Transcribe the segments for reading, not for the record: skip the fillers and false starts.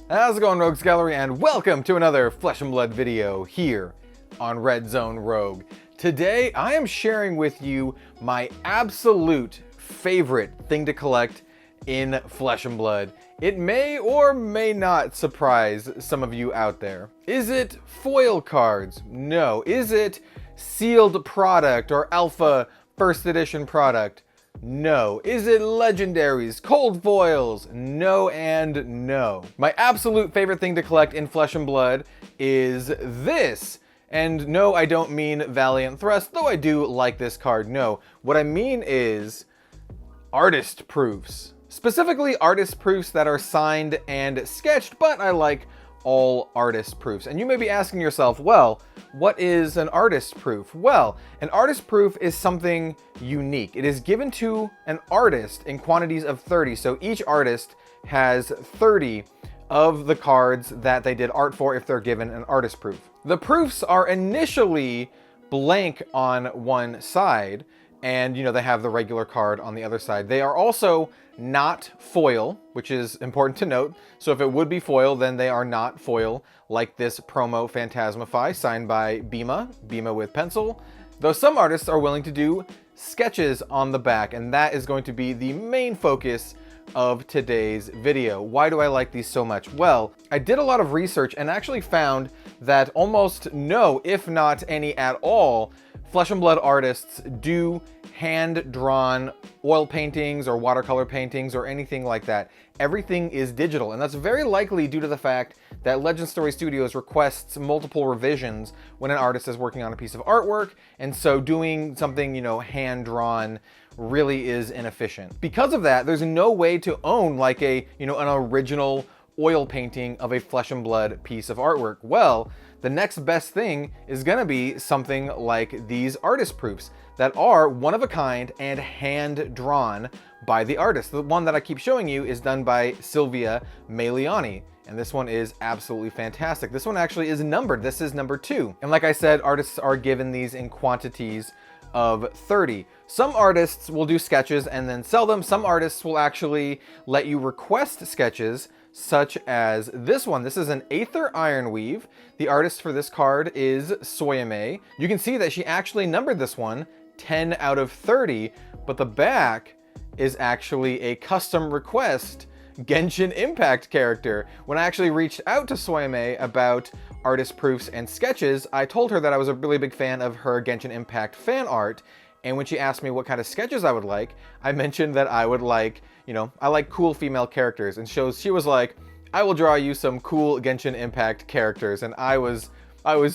How's it going, Rogues Gallery, and welcome to another Flesh and Blood video here on Red Zone Rogue. Today, I am sharing with you my absolute favorite thing to collect in Flesh and Blood. It may or may not surprise some of you out there. Is it foil cards? No. Is it sealed product or alpha first edition product? No. Is it legendaries, cold foils? No and no. My absolute favorite thing to collect in Flesh and Blood is this. And no, I don't mean Valiant Thrust, though I do like this card. No, what I mean is artist proofs. Specifically artist proofs that are signed and sketched, but I like all artist proofs. And you may be asking yourself, well, what is an artist proof? Well, an artist proof is something unique. It is given to an artist in quantities of 30. So each artist has 30 of the cards that they did art for if they're given an artist proof. The proofs are initially blank on one side, and they have the regular card on the other side. They are also not foil, which is important to note. So if it would be foil, then they are not foil, like this promo Phantasmify signed by Bima with pencil. Though some artists are willing to do sketches on the back, and that is going to be the main focus of today's video. Why do I like these so much? Well, I did a lot of research and actually found that almost no, if not any at all, Flesh and Blood artists do hand-drawn oil paintings or watercolor paintings or anything like that. Everything is digital, and that's very likely due to the fact that Legend Story Studios requests multiple revisions when an artist is working on a piece of artwork, and so doing something, hand-drawn really is inefficient. Because of that, there's no way to own like an original oil painting of a Flesh and Blood piece of artwork. Well, the next best thing is gonna be something like these artist proofs that are one of a kind and hand drawn by the artist. The one that I keep showing you is done by Sylvia Maliani, and this one is absolutely fantastic. This one actually is numbered. This is number 2. And like I said, artists are given these in quantities of 30. Some artists will do sketches and then sell them. Some artists will actually let you request sketches, such as this one. This is an Aether Ironweave. The artist for this card is Sawyer. You can see that she actually numbered this one 10 out of 30, but the back is actually a custom request Genshin Impact character. When I actually reached out to Sawyer about artist proofs and sketches, I told her that I was a really big fan of her Genshin Impact fan art, and when she asked me what kind of sketches I would like, I mentioned that I would like, I like cool female characters, and she was like, I will draw you some cool Genshin Impact characters, and I was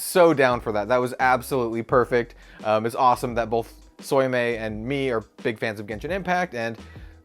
so down for that. That was absolutely perfect. It's awesome that both Sawyer and me are big fans of Genshin Impact, and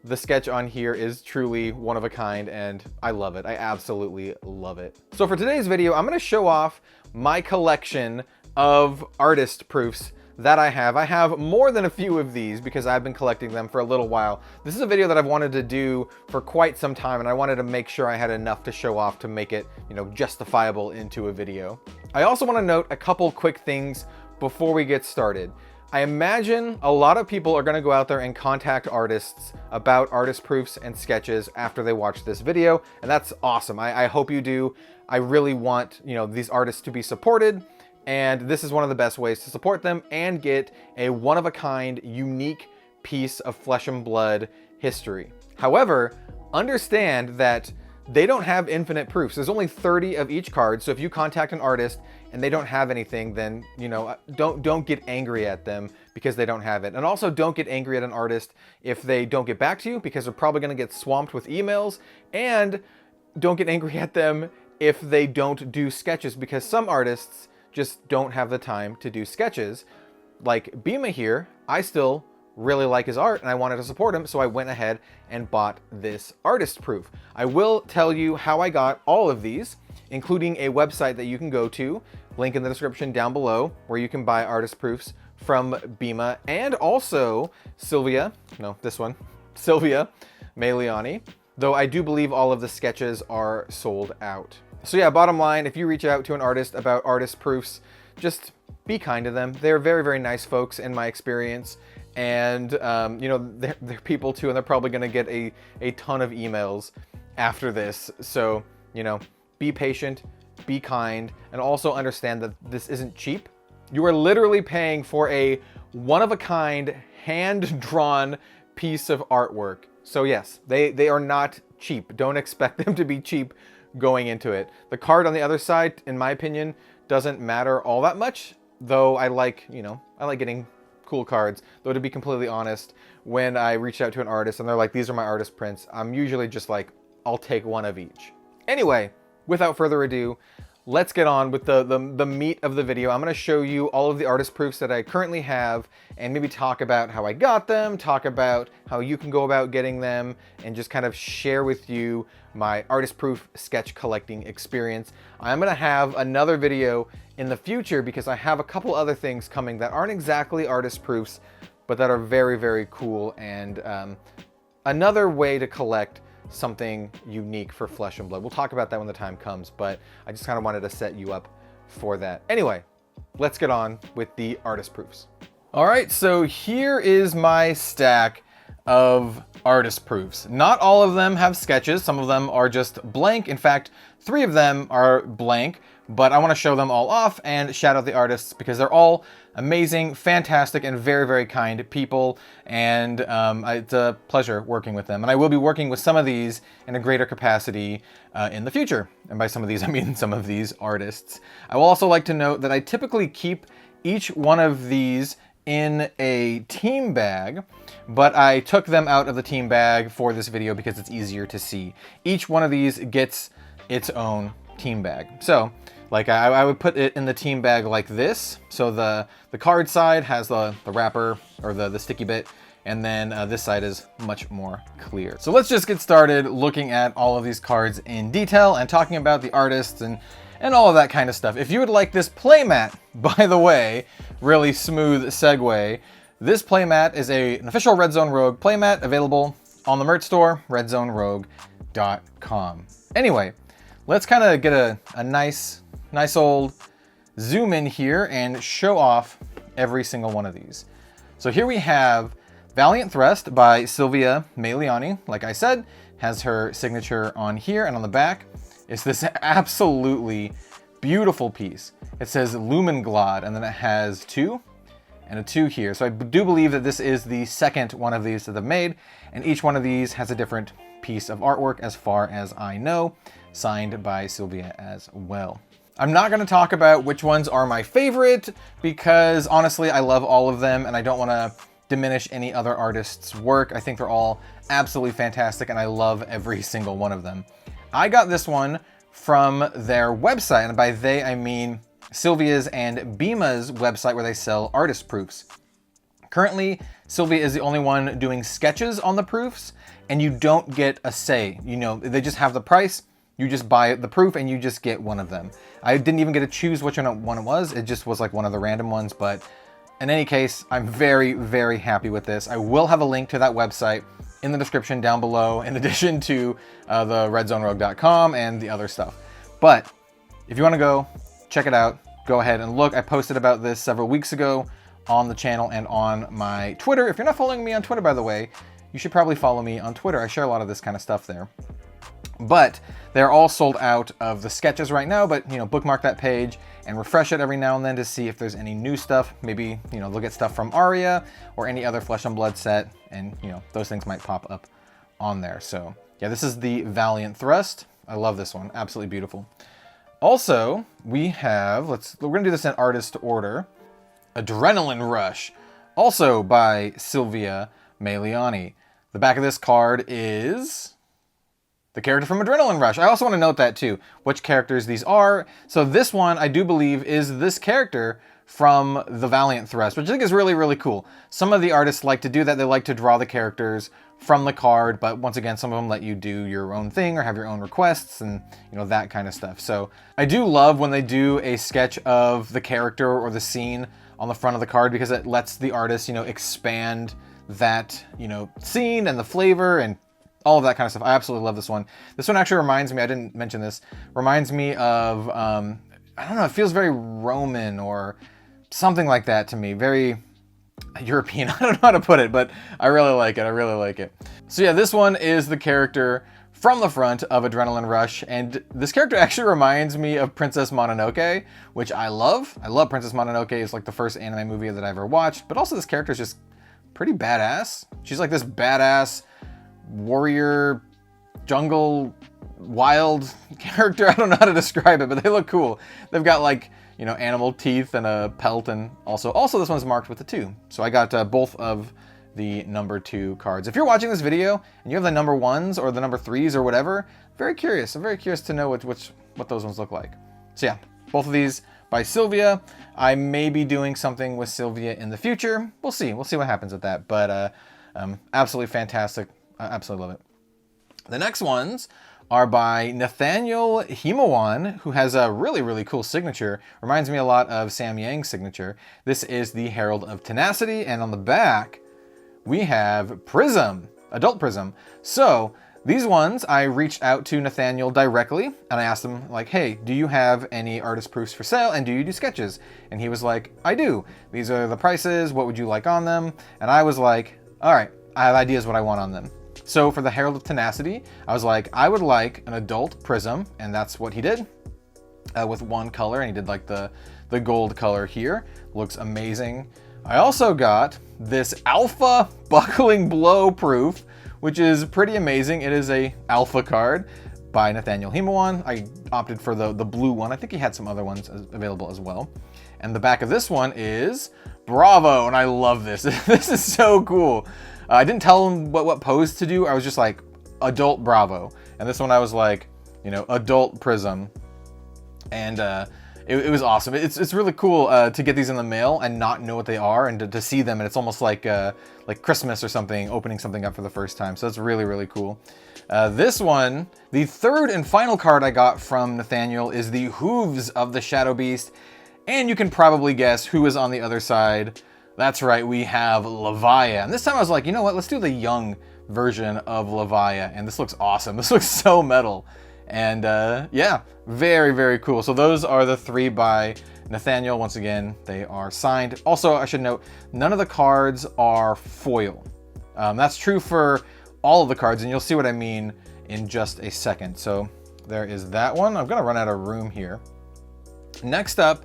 the sketch on here is truly one of a kind, and I love it. I absolutely love it. So for today's video, I'm gonna show off my collection of artist proofs that I have. I have more than a few of these because I've been collecting them for a little while. This is a video that I've wanted to do for quite some time, and I wanted to make sure I had enough to show off to make it, justifiable into a video. I also want to note a couple quick things before we get started. I imagine a lot of people are going to go out there and contact artists about artist proofs and sketches after they watch this video, and that's awesome. I hope you do. I really want, these artists to be supported, and this is one of the best ways to support them and get a one-of-a-kind, unique piece of Flesh and Blood history. However, understand that they don't have infinite proofs. There's only 30 of each card, so if you contact an artist and they don't have anything, then don't get angry at them because they don't have it. And also don't get angry at an artist if they don't get back to you, because they're probably going to get swamped with emails. And don't get angry at them if they don't do sketches, because some artists just don't have the time to do sketches. Like Bima here, I still really like his art and I wanted to support him, so I went ahead and bought this artist proof. I will tell you how I got all of these, including a website that you can go to, link in the description down below, where you can buy artist proofs from Bima and also Sylvia Maliani, though I do believe all of the sketches are sold out. So yeah, bottom line, if you reach out to an artist about artist proofs, just be kind to them. They're very, very nice folks in my experience, And, you know, they're people too, and they're probably going to get a ton of emails after this. So, you know, be patient, be kind, and also understand that this isn't cheap. You are literally paying for a one-of-a-kind, hand-drawn piece of artwork. So yes, they are not cheap. Don't expect them to be cheap going into it. The card on the other side, in my opinion, doesn't matter all that much, though I like, you know, I like getting cool cards. Though to be completely honest, when I reach out to an artist and they're like, these are my artist prints, I'm usually just like, I'll take one of each. Anyway, without further ado, let's get on with the meat of the video. I'm going to show you all of the artist proofs that I currently have and maybe talk about how I got them, talk about how you can go about getting them, and just kind of share with you my artist proof sketch collecting experience. I'm going to have another video in the future because I have a couple other things coming that aren't exactly artist proofs, but that are very, very cool, and another way to collect something unique for Flesh and Blood. We'll talk about that when the time comes, but I just kind of wanted to set you up for that. Anyway, let's get on with the artist proofs. All right, so here is my stack of artist proofs. Not all of them have sketches. Some of them are just blank. In fact, 3 of them are blank, but I want to show them all off and shout out the artists because they're all amazing, fantastic, and very, very kind people. And it's a pleasure working with them. And I will be working with some of these in a greater capacity in the future. And by some of these, I mean some of these artists. I will also like to note that I typically keep each one of these in a team bag, but I took them out of the team bag for this video because it's easier to see. Each one of these gets its own team bag. So, like I would put it in the team bag like this. So the card side has the wrapper or the sticky bit, and then this side is much more clear. So let's just get started looking at all of these cards in detail and talking about the artists and all of that kind of stuff. If you would like this playmat, by the way, really smooth segue, this playmat is an official Red Zone Rogue playmat available on the merch store, redzonerogue.com. Anyway, let's kind of get a nice old zoom in here and show off every single one of these. So here we have Valiant Thrust by Sylvia Maliani. Like I said, has her signature on here, and on the back is this absolutely beautiful piece. It says Lumenglad, and then it has 2 and a 2 here. So I do believe that this is the second one of these that they've made, and each one of these has a different piece of artwork as far as I know, signed by Sylvia as well. I'm not going to talk about which ones are my favorite because honestly I love all of them and I don't want to diminish any other artist's work. I think they're all absolutely fantastic and I love every single one of them. I got this one from their website, and by they I mean Sylvia's and Bima's website where they sell artist proofs. Currently, Sylvia is the only one doing sketches on the proofs, and you don't get a say. You know, they just have the price, you just buy the proof, and you just get one of them. I didn't even get to choose which one it was. It just was like one of the random ones, but in any case, I'm very, very happy with this. I will have a link to that website in the description down below, in addition to the redzonerogue.com and the other stuff. But if you want to go check it out, go ahead and look. I posted about this several weeks ago on the channel and on my Twitter. If you're not following me on Twitter, by the way, you should probably follow me on Twitter. I share a lot of this kind of stuff there. But they're all sold out of the sketches right now, but you know, bookmark that page and refresh it every now and then to see if there's any new stuff. Maybe, you know, look at stuff from Aria or any other Flesh and Blood set, and you know, those things might pop up on there. So yeah, this is the Valiant Thrust. I love this one, absolutely beautiful. Also, we have, we're gonna do this in artist order. Adrenaline Rush, also by Sylvia Maliani. The back of this card is the character from Adrenaline Rush. I also want to note that too, which characters these are. So this one, I do believe, is this character from the Valiant Thrust, which I think is really, really cool. Some of the artists like to do that. They like to draw the characters from the card, but once again, some of them let you do your own thing or have your own requests and, you know, that kind of stuff. So I do love when they do a sketch of the character or the scene on the front of the card because it lets the artist, you know, expand that, you know, scene and the flavor and all of that kind of stuff. I absolutely love this one. This one actually reminds me, I didn't mention this, reminds me of, I don't know, it feels very Roman or something like that to me. Very, European. I don't know how to put it, but I really like it. I really like it. So yeah, this one is the character from the front of Adrenaline Rush, and this character actually reminds me of Princess Mononoke, which I love. I love Princess Mononoke. It's like the first anime movie that I ever watched, but also this character is just pretty badass. She's like this badass warrior, jungle, wild character. I don't know how to describe it, but they look cool. They've got like, you know, animal teeth and a pelt, and also this one's marked with a 2. So I got both of the number 2 cards. If you're watching this video and you have the number 1s or the number 3s or whatever, very curious. I'm very curious to know what those ones look like. So yeah, both of these by Sylvia. I may be doing something with Sylvia in the future. We'll see. We'll see what happens with that. But absolutely fantastic. I absolutely love it. The next ones are by Nathaniel Himawan, who has a really, really cool signature. Reminds me a lot of Sam Yang's signature. This is the Herald of Tenacity, and on the back, we have Prism, Adult Prism. So these ones, I reached out to Nathaniel directly, and I asked him, like, hey, do you have any artist proofs for sale, and do you do sketches? And he was like, I do. These are the prices. What would you like on them? And I was like, all right, I have ideas what I want on them. So for the Herald of Tenacity, I was like, I would like an Adult Prism, and that's what he did with one color, and he did like the gold color here. Looks amazing. I also got this Alpha Buckling Blow proof, which is pretty amazing. It is a Alpha card by Nathaniel Himawan. I opted for the blue one. I think he had some other ones available as well. And the back of this one is Bravo, and I love this. This is so cool. I didn't tell him what pose to do. I was just like, Adult Bravo. And this one I was like, you know, Adult Prism. And it was awesome. It's really cool to get these in the mail and not know what they are, and to see them, and it's almost like Christmas or something, opening something up for the first time. So it's really, really cool. This one, the third and final card I got from Nathaniel is the Hooves of the Shadow Beast. And you can probably guess who is on the other side. That's right, we have Levia. And this time I was like, you know what, let's do the young version of Levia. And this looks awesome. This looks so metal. And yeah, very, very cool. So those are the 3 by Nathaniel. Once again, they are signed. Also, I should note, none of the cards are foil. That's true for all of the cards, and you'll see what I mean in just a second. So there is that one. I'm gonna run out of room here. Next up,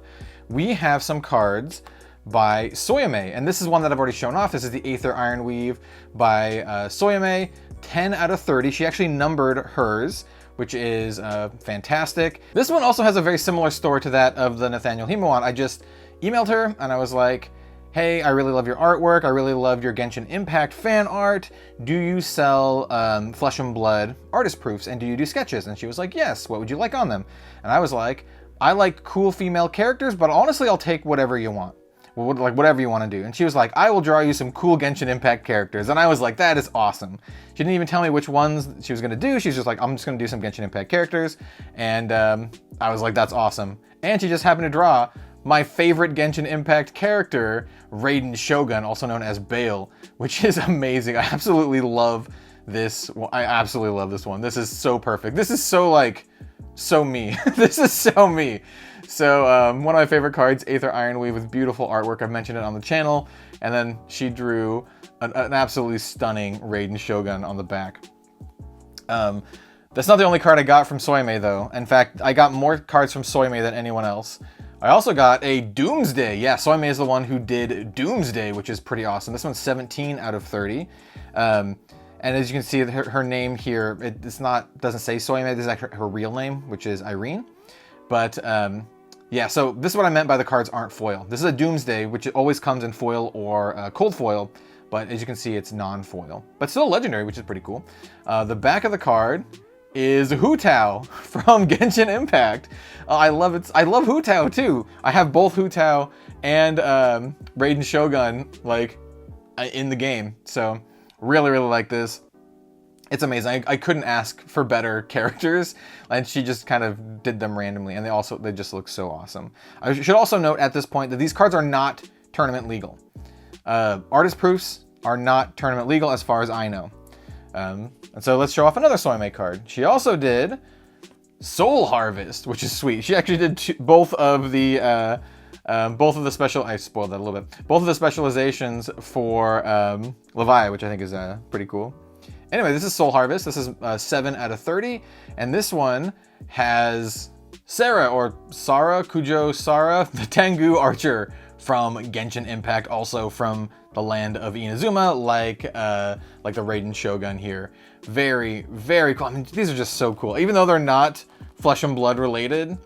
we have some cards by Soyame, and this is one that I've already shown off. This is the Aether Ironweave by Soyame, 10 out of 30. She actually numbered hers, which is fantastic. This one also has a very similar story to that of the Nathaniel Himawan. I just emailed her and I was like, hey, I really love your artwork. I really love your Genshin Impact fan art. Do you sell Flesh and Blood artist proofs, and do you do sketches? And she was like, yes, what would you like on them? And I was like, I like cool female characters, but honestly, I'll take whatever you want. Like whatever you want to do. And she was like, I will draw you some cool Genshin Impact characters. And I was like, that is awesome. She didn't even tell me which ones she was going to do. She's just like, I'm just going to do some Genshin Impact characters. And I was like, that's awesome. And she just happened to draw my favorite Genshin Impact character, Raiden Shogun, also known as Bale, which is amazing. I absolutely love this. I absolutely love this one. This is so perfect. This is so like, so me. This is so me. So one of my favorite cards, Aether Ironweave, with beautiful artwork. I've mentioned it on the channel. And then she drew an absolutely stunning Raiden Shogun on the back. That's not the only card I got from Soyame though. In fact, I got more cards from Soyame than anyone else. I also got a Doomsday. Yeah, Soyame is the one who did Doomsday, which is pretty awesome. This one's 17 out of 30. And as you can see, her name here, doesn't say Soyame. This is actually her real name, which is Irene. But yeah, so this is what I meant by the cards aren't foil. This is a Doomsday, which always comes in foil or cold foil. But as you can see, it's non-foil. But still legendary, which is pretty cool. The back of the card is Hu Tao from Genshin Impact. I love it. I love Hu Tao too. I have both Hu Tao and Raiden Shogun like in the game. So really, really like this. It's amazing. I couldn't ask for better characters, and she just kind of did them randomly, and they just look so awesome. I should also note at this point that these cards are not tournament legal. Artist proofs are not tournament legal as far as I know. And so let's show off another Soyame card. She also did Soul Harvest, which is sweet. She actually did both of the both of the I spoiled that a little bit. Both of the specializations for Levi, which I think is pretty cool. Anyway, this is Soul Harvest. This is 7 out of 30. And this one has Sarah, or Sara, Kujo Sara, the Tengu Archer from Genshin Impact, also from the land of Inazuma, like the Raiden Shogun here. Very, very cool. I mean, these are just so cool. Even though they're not Flesh and Blood related,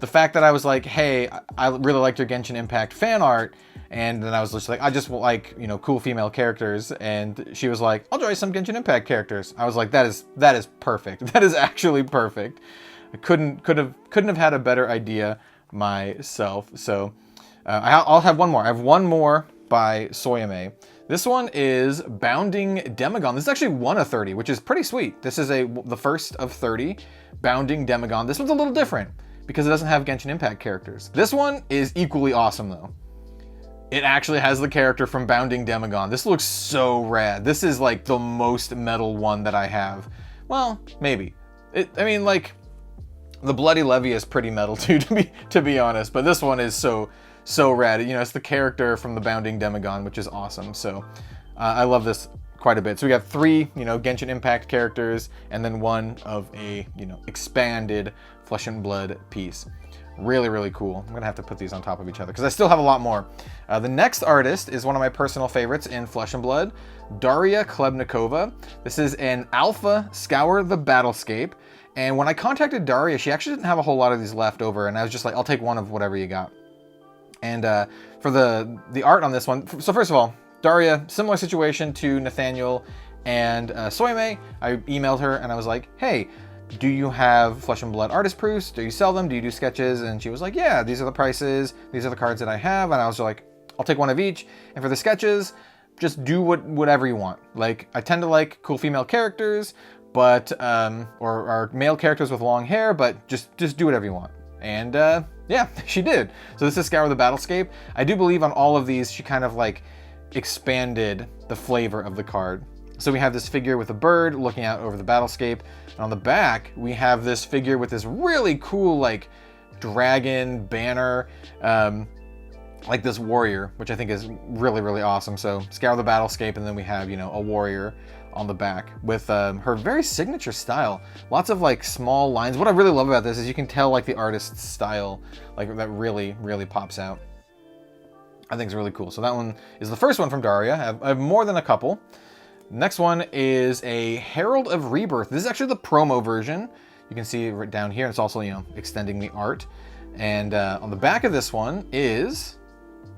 the fact that I was like, hey, I really liked your Genshin Impact fan art, and then I was just like, I just like, you know, cool female characters, and she was like, I'll draw you some Genshin Impact characters. I was like, that is perfect. That is actually perfect. I couldn't have had a better idea myself. So I'll have one more. I have one more by Soyame. This one is Bounding Demagon. This is actually 1 of 30, which is pretty sweet. This is the first of 30 Bounding Demagon. This one's a little different because it doesn't have Genshin Impact characters. This one is equally awesome though. It actually has the character from Bounding Demagon. This looks so rad. This is like the most metal one that I have. Well, maybe. I mean, like, the Bloody Levy is pretty metal too, to be honest, but this one is so rad. You know, it's the character from the Bounding Demagon, which is awesome. So I love this quite a bit. So we got 3, you know, Genshin Impact characters, and then 1 of a, you know, expanded Flesh and Blood piece. Really, really cool. I'm gonna have to put these on top of each other because I still have a lot more. The next artist is one of my personal favorites in Flesh and Blood, Daria Klebnikova. This is an Alpha Scour the Battlescape. And when I contacted Daria, she actually didn't have a whole lot of these left over, and I was just like, I'll take one of whatever you got. And for the art on this one, so first of all, Daria, similar situation to Nathaniel and Soyame. I emailed her and I was like, hey, do you have Flesh and Blood artist proofs? Do you sell them? Do you do sketches? And she was like, yeah, these are the prices. These are the cards that I have. And I was like, I'll take one of each. And for the sketches, just do whatever you want. Like, I tend to like cool female characters, but or male characters with long hair, but just do whatever you want. And yeah, she did. So this is Scour the Battlescape. I do believe on all of these, she kind of like expanded the flavor of the card. So we have this figure with a bird looking out over the battlescape. And on the back, we have this figure with this really cool, like, dragon banner, like this warrior, which I think is really, really awesome. So Scour the Battlescape, and then we have, you know, a warrior on the back with her very signature style. Lots of like small lines. What I really love about this is you can tell like the artist's style, like that really, really pops out. I think it's really cool. So that one is the first one from Daria. I have more than a couple. Next one is a Herald of Rebirth. This is actually the promo version. You can see it down here. It's also, you know, extending the art. And on the back of this one is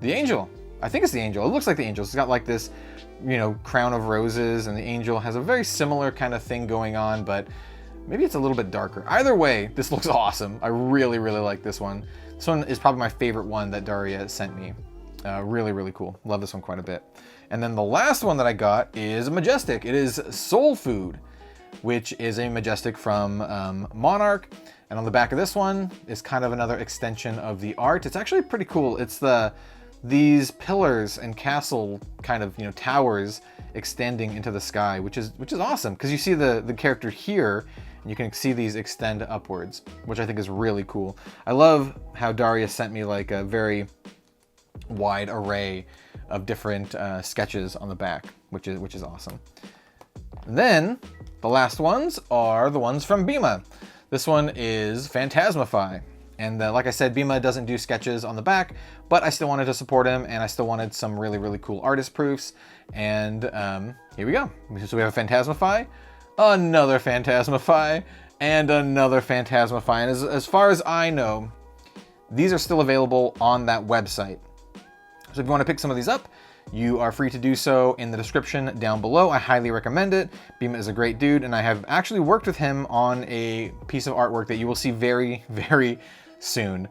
the angel. I think it's the angel. It looks like the angel. It's got like this, you know, crown of roses, and the angel has a very similar kind of thing going on, but maybe it's a little bit darker. Either way, this looks awesome. I really, really like this one. This one is probably my favorite one that Daria sent me. Really, really cool. Love this one quite a bit. And then the last one that I got is a Majestic. It is Soul Food, which is a Majestic from Monarch. And on the back of this one is kind of another extension of the art. It's actually pretty cool. It's these pillars and castle kind of, you know, towers extending into the sky, which is awesome because you see the character here and you can see these extend upwards, which I think is really cool. I love how Daria sent me like a very wide array of different sketches on the back, which is awesome. And then the last ones are the ones from Bima. This one is Phantasmify. And like I said, Bima doesn't do sketches on the back, but I still wanted to support him, and I still wanted some really, really cool artist proofs. And here we go. So we have a Phantasmify, another Phantasmify, and another Phantasmify. And as far as I know, these are still available on that website. So if you want to pick some of these up, you are free to do so in the description down below. I highly recommend it. Bima is a great dude, and I have actually worked with him on a piece of artwork that you will see very, very soon.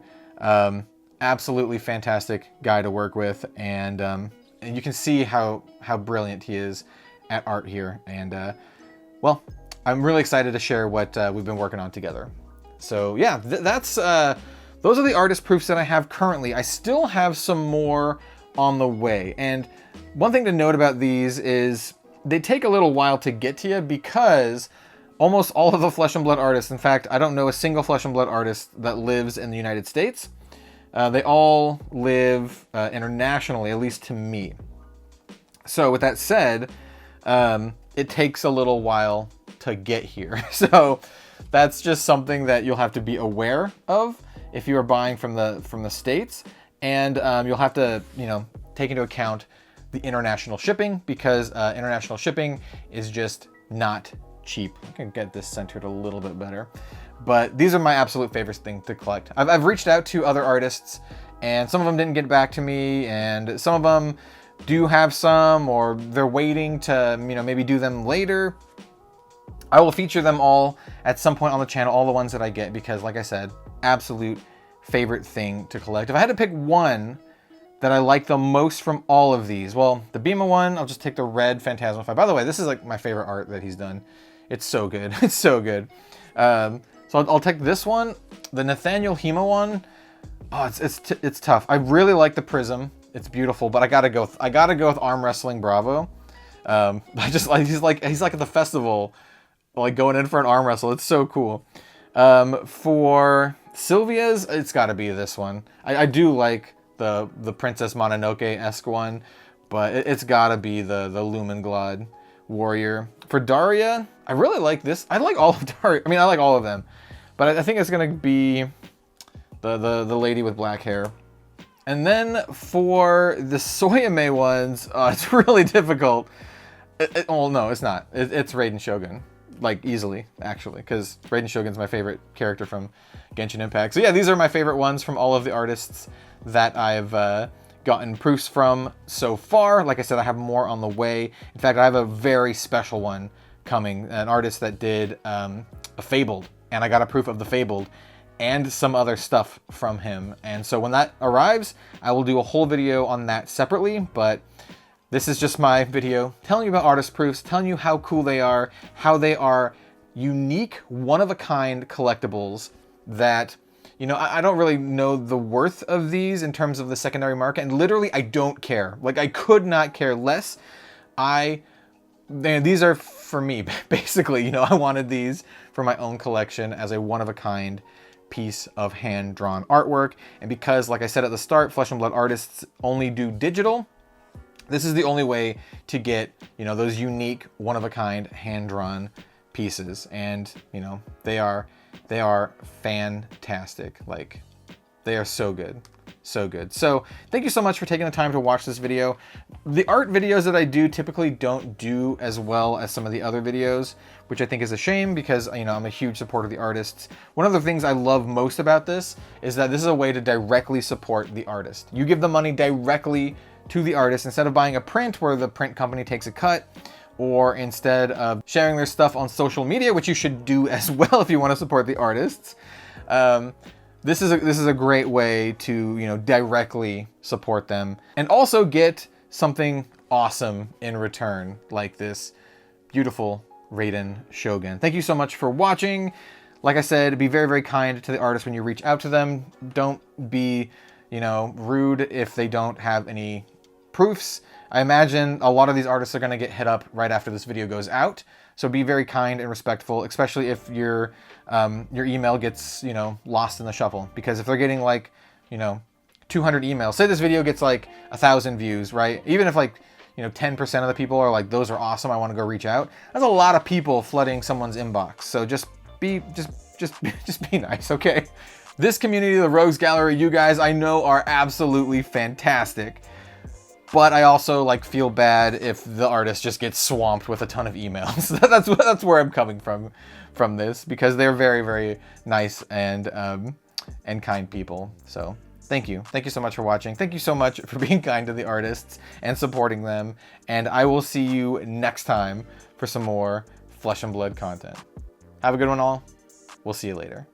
Absolutely fantastic guy to work with, and you can see how brilliant he is at art here. And well, I'm really excited to share what we've been working on together. So yeah, those are the artist proofs that I have currently. I still have some more on the way. And one thing to note about these is they take a little while to get to you because almost all of the Flesh and Blood artists, in fact, I don't know a single Flesh and Blood artist that lives in the United States. They all live internationally, at least to me. So with that said, it takes a little while to get here. So that's just something that you'll have to be aware of if you are buying from the States. And you'll have to, take into account the international shipping, because international shipping is just not cheap. I can get this centered a little bit better. But these are my absolute favorite thing to collect. I've reached out to other artists, and some of them didn't get back to me, and some of them do have some, or they're waiting to, maybe do them later. I will feature them all at some point on the channel, all the ones that I get, because like I said, absolute favorite thing to collect. If I had to pick one that I like the most from all of these, well, the Bima one, I'll just take the red Phantasmify. By the way, this is like my favorite art that he's done. It's so good. It's so good. So I'll take this one. The Nathaniel Himawan. Oh, it's tough. I really like the Prism. It's beautiful, but I gotta go with Arm Wrestling Bravo. He's like at the festival, like going in for an arm wrestle. It's so cool. For Sylvia's, it's gotta be this one. I do like the Princess Mononoke-esque one, but it's gotta be the Lumenglad Warrior. For Daria, I really like this. I like all of Daria. I mean, I like all of them, but I think it's gonna be the lady with black hair. And then for the Soyame ones, it's really difficult. Well, no, it's not. It's Raiden Shogun, like easily, actually, because Raiden Shogun's my favorite character from Genshin Impact. So yeah, these are my favorite ones from all of the artists that I've gotten proofs from so far. Like I said, I have more on the way. In fact, I have a very special one coming, an artist that did a Fabled, and I got a proof of the Fabled and some other stuff from him. And so when that arrives, I will do a whole video on that separately, but this is just my video telling you about artist proofs, telling you how cool they are, how they are unique, one-of-a-kind collectibles that, I don't really know the worth of these in terms of the secondary market, and literally I don't care. Like, I could not care less. These are for me, basically. I wanted these for my own collection as a one-of-a-kind piece of hand-drawn artwork. And because, like I said at the start, Flesh and Blood artists only do digital, this is the only way to get, those unique, one-of-a-kind, hand-drawn pieces. And, they are fantastic. Like, they are so good. So good. So thank you so much for taking the time to watch this video. The art videos that I do typically don't do as well as some of the other videos, which I think is a shame because, I'm a huge supporter of the artists. One of the things I love most about this is that this is a way to directly support the artist. You give the money directly to the artist instead of buying a print where the print company takes a cut, or instead of sharing their stuff on social media, which you should do as well if you want to support the artists. This is a great way to, directly support them and also get something awesome in return, like this beautiful Raiden Shogun. Thank you so much for watching. Like I said, be very, very kind to the artists when you reach out to them. Don't be, rude if they don't have any proofs. I imagine a lot of these artists are going to get hit up right after this video goes out. So be very kind and respectful, especially if your email gets, lost in the shuffle. Because if they're getting 200 emails, say this video gets 1,000 views, right? Even if 10% of the people are like, those are awesome, I want to go reach out. That's a lot of people flooding someone's inbox. So just be nice, okay? This community, the Rogues Gallery, you guys I know are absolutely fantastic. But I also feel bad if the artist just gets swamped with a ton of emails. That's where I'm coming from this, because they're very, very nice and kind people. So thank you so much for watching. Thank you so much for being kind to the artists and supporting them. And I will see you next time for some more Flesh and Blood content. Have a good one, all. We'll see you later.